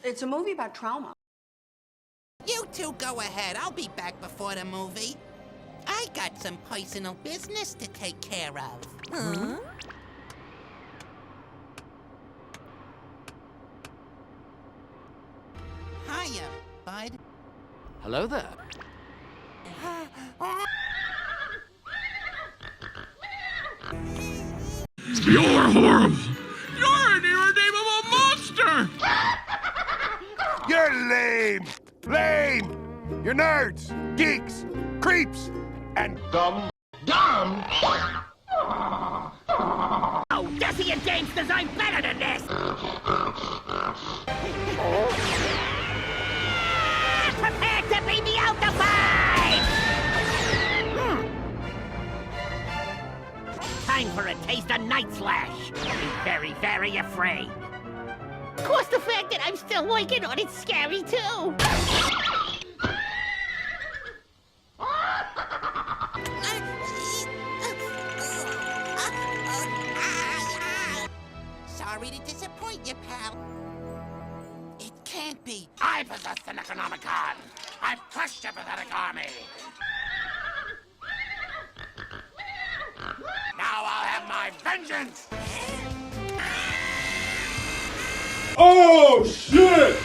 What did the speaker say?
It's a movie about trauma. You two go ahead. I'll be back before the movie. I got some personal business to take care of. Huh? Hiya, bud. Hello there. You're horrible! You're an irredeemable monster! You're lame! Lame! You're nerds, geeks, creeps, and dumb. Dumb? Oh, Jesse and James design better than this! Prepare to be Meowthified! Time for a taste of Night Slash. Be very, very afraid. Of course, the fact that I'm still working on it's scary, too. Sorry to disappoint you, pal. It can't be. I possess the Necronomicon! I've crushed your pathetic army! Now I'll have my vengeance! Oh, shit!